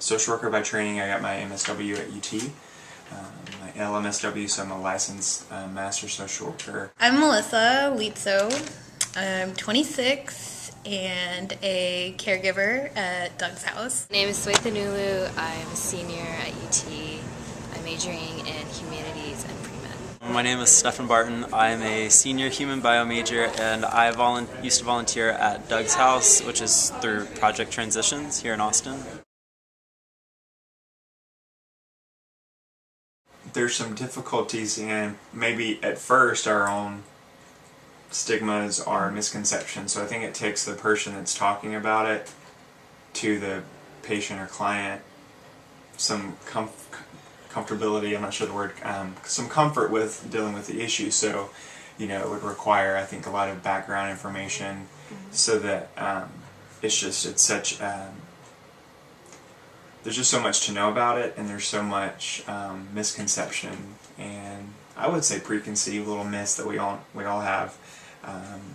social worker by training. I got my MSW at UT, my LMSW, so I'm a licensed master social worker. I'm Melissa Lietzo. I'm 26 and a caregiver at Doug's House. My name is Swetha Nulu. I'm a senior at UT. I'm majoring in humanities and pre-med. My name is Stefan Barton. I'm a senior human bio major, and I used to volunteer at Doug's House, which is through Project Transitions here in Austin. There's some difficulties in maybe at first our own stigmas or misconceptions, so I think it takes the person that's talking about it to the patient or client some comfortability, I'm not sure the word, some comfort with dealing with the issue. So, you know, it would require, I think, a lot of background information so that it's such, there's just so much to know about it, and there's so much misconception and I would say preconceived little myths that we all have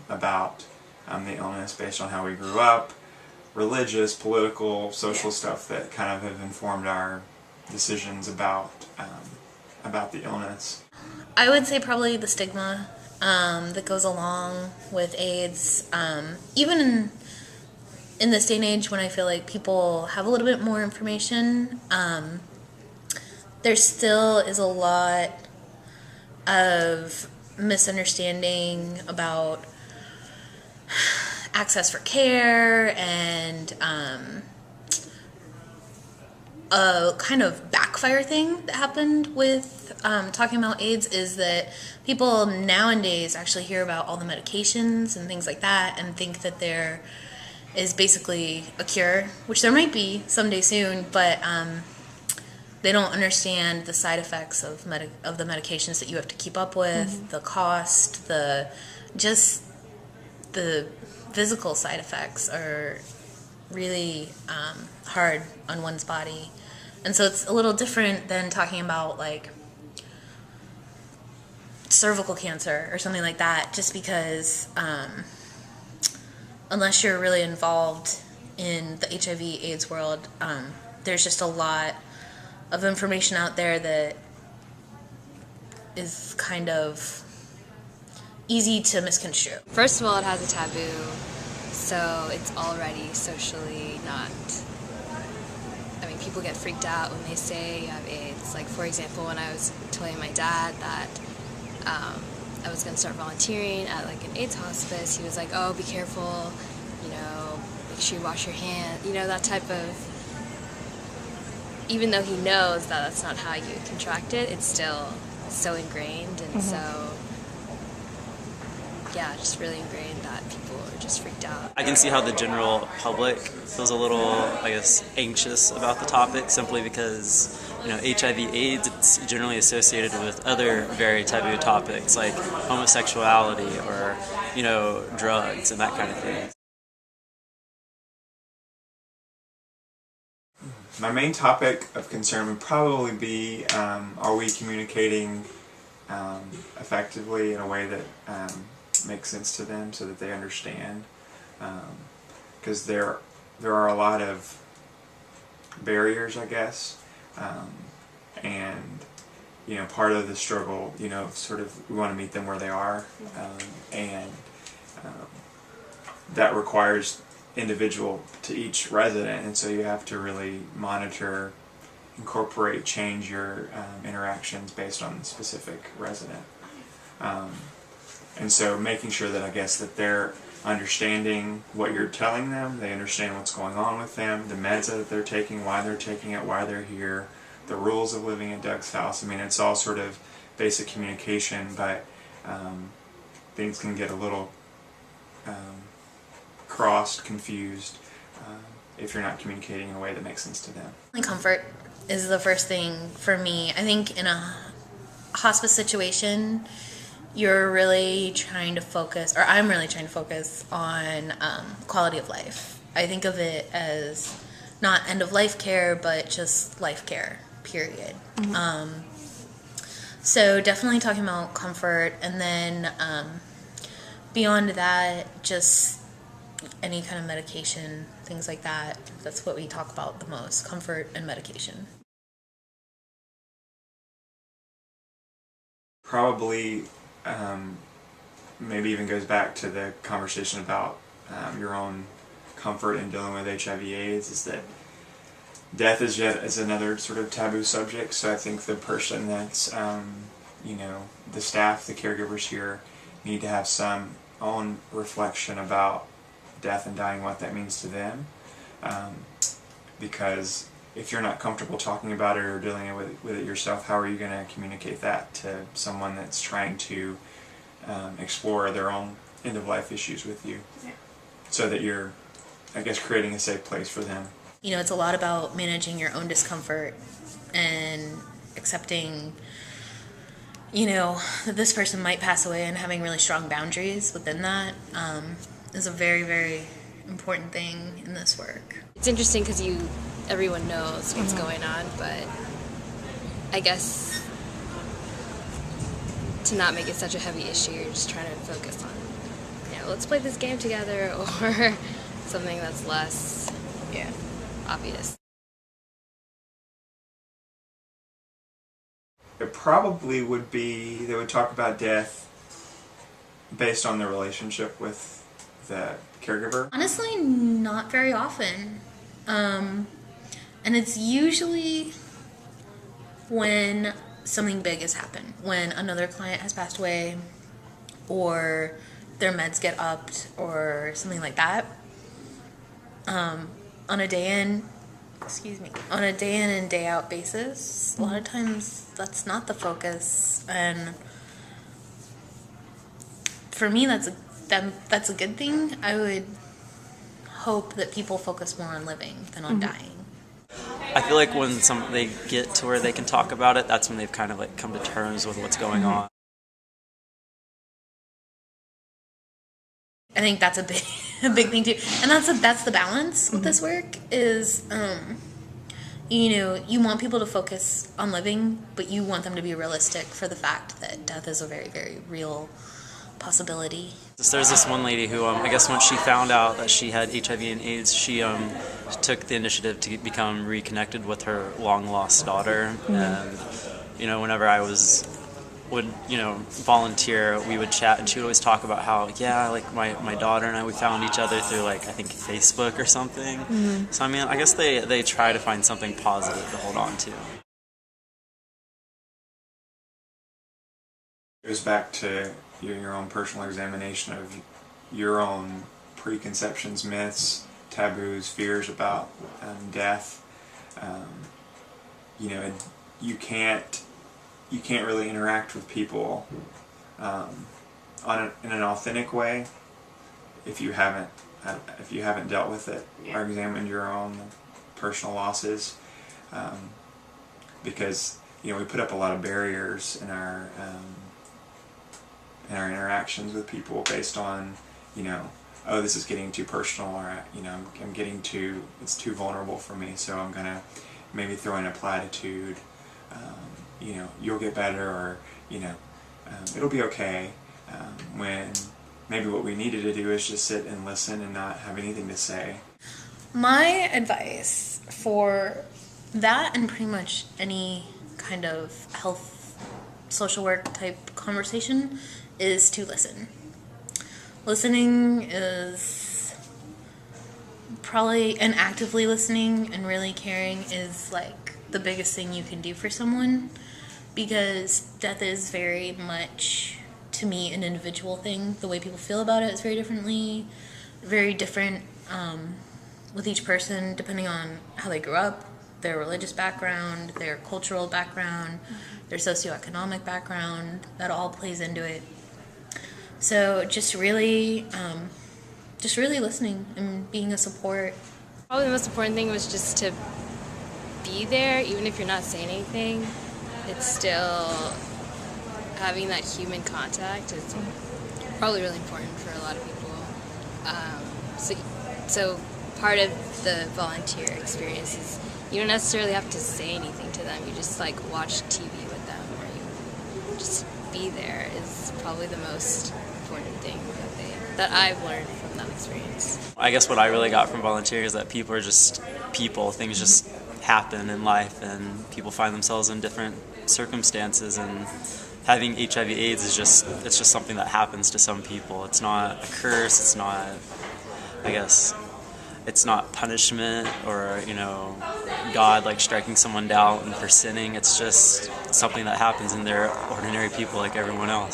about the illness based on how we grew up, religious, political, social stuff that kind of have informed our decisions about the illness. I would say probably the stigma that goes along with AIDS. Even in this day and age when I feel like people have a little bit more information, there still is a lot of misunderstanding about access for care, and a kind of backfire thing that happened with talking about AIDS is that people nowadays actually hear about all the medications and things like that and think that there is basically a cure, which there might be someday soon, but they don't understand the side effects of the medications that you have to keep up with, the cost, the physical side effects are really hard on one's body. And so it's a little different than talking about like cervical cancer or something like that, just because unless you're really involved in the HIV/AIDS world, there's just a lot of information out there that is kind of easy to misconstrue. First of all, it has a taboo, so it's already socially not... I mean, people get freaked out when they say you have AIDS. Like, for example, when I was telling my dad that I was going to start volunteering at like an AIDS hospice, he was like, oh, be careful, you know, make sure you wash your hands, you know, that type of... Even though he knows that that's not how you contract it, it's still so ingrained, and so, yeah, just really ingrained that people are just freaked out. I can see how the general public feels a little, I guess, anxious about the topic simply because, you know, HIV/AIDS, it's generally associated with other very taboo topics like homosexuality or, you know, drugs and that kind of thing. My main topic of concern would probably be, are we communicating effectively in a way that makes sense to them so that they understand? Because there are a lot of barriers, I guess, and, you know, part of the struggle, you know, sort of we want to meet them where they are, and that requires individual to each resident, and so you have to really monitor, incorporate, change your interactions based on the specific resident, and so making sure that, I guess, that they're understanding what you're telling them, they understand what's going on with them, the meds that they're taking, why they're taking it, why they're here, the rules of living at Doug's House. I mean, it's all sort of basic communication, but things can get a little crossed, confused, if you're not communicating in a way that makes sense to them. Comfort is the first thing for me. I think in a hospice situation, you're really trying to focus, or I'm really trying to focus on quality of life. I think of it as not end-of-life care, but just life care, period. So definitely talking about comfort, and then beyond that, just any kind of medication, things like that. That's what we talk about the most, comfort and medication. Probably maybe even goes back to the conversation about your own comfort in dealing with HIV/AIDS, is that death is another sort of taboo subject. So I think the person that's the staff, the caregivers here, need to have some own reflection about death and dying, what that means to them, because if you're not comfortable talking about it or dealing with it yourself, how are you going to communicate that to someone that's trying to explore their own end-of-life issues with you? Yeah. So that you're, I guess, creating a safe place for them. You know, it's a lot about managing your own discomfort and accepting, that this person might pass away, and having really strong boundaries within that is a very, very important thing in this work. It's interesting because everyone knows what's going on, but I guess to not make it such a heavy issue, you're just trying to focus on, let's play this game together, or something that's less obvious. It probably would be, they would talk about death based on their relationship with the caregiver. Honestly, not very often. And it's usually when something big has happened, when another client has passed away, or their meds get upped, or something like that. On a day in and day out basis, a lot of times that's not the focus, and for me that's a good thing. I would hope that people focus more on living than on dying. I feel like when they get to where they can talk about it, that's when they've kind of like come to terms with what's going on. I think that's a big thing too, and that's the balance with this work is, you want people to focus on living, but you want them to be realistic for the fact that death is a very, very real possibility. There's this one lady who, I guess once she found out that she had HIV and AIDS, she took the initiative to become reconnected with her long-lost daughter. And, whenever I would volunteer, we would chat, and she would always talk about how, like my daughter and I, we found each other through, like, I think Facebook or something. So, I guess they try to find something positive to hold on to. It goes back to your own personal examination of your own preconceptions, myths, taboos, fears about death. You can't really interact with people in an authentic way if you haven't dealt with it or examined your own personal losses, because we put up a lot of barriers in our interactions with people based on oh, this is getting too personal, or I'm getting it's too vulnerable for me, so I'm gonna maybe throw in a platitude, you'll get better, or it'll be okay, when maybe what we needed to do is just sit and listen and not have anything to say. My advice for that, and pretty much any kind of health social work type conversation, is to listen. Listening is probably, and actively listening and really caring is like the biggest thing you can do for someone, because death is very much, to me, an individual thing. The way people feel about it is very different with each person, depending on how they grew up, their religious background, their cultural background, their socioeconomic background. That all plays into it. So just really listening and being a support. Probably the most important thing was just to be there, even if you're not saying anything. It's still having that human contact is probably really important for a lot of people. So part of the volunteer experience is you don't necessarily have to say anything to them. You just watch TV with them, or you just be there is probably the most important thing that I've learned from that experience. I guess what I really got from volunteering is that people are just people. Things just happen in life, and people find themselves in different circumstances. And having HIV/AIDS is it's just something that happens to some people. It's not a curse. It's not, I guess, it's not punishment or God like striking someone down for sinning. It's just something that happens, and they're ordinary people like everyone else.